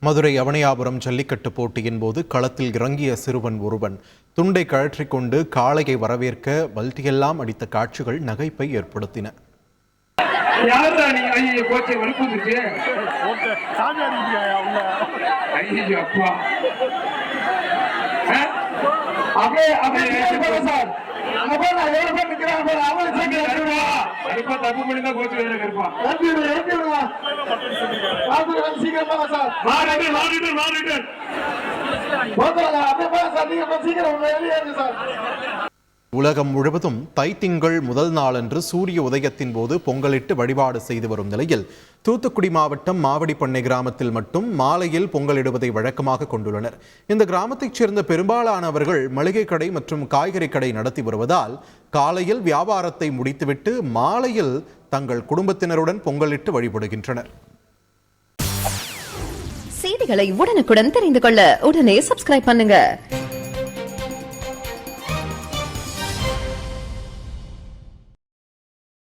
மதுரை அவனியாபுரம் ஜல்லிக்கட்டு போட்டியின் போது களத்தில் இறங்கிய சிறுவன் ஒருவன் துண்டை கழற்றிக் கொண்டு காளையை வரவேற்க பல்டியெல்லாம் அடித்த காட்சிகள் நகைப்பை ஏற்படுத்தின. தப்பு பண்ணி தான் கோச்சு இருப்பான். உலகம் முழுவதும் தைத்திங்கள் முதல் நாளன்று சூரிய உதயத்தின் போது பொங்கலிட்டு வழிபாடு செய்து வரும் நிலையில் தூத்துக்குடி மாவட்டம் மாவடிப்பண்ணை கிராமத்தில் மட்டும் மாலையில் பொங்கலிடுவதை வழக்கமாக கொண்டுள்ளனர். இந்த கிராமத்தைச் சேர்ந்த பெரும்பாலானவர்கள் மளிகை கடை மற்றும் காய்கறி கடை நடத்தி வருவதால் காலையில் வியாபாரத்தை முடித்துவிட்டு மாலையில் தங்கள் குடும்பத்தினருடன் பொங்கலிட்டு வழிபடுகின்றனர். செய்திகளை உடனுக்குடன் தெரிந்து கொள்ள உடனே சப்ஸ்கிரைப் பண்ணுங்க.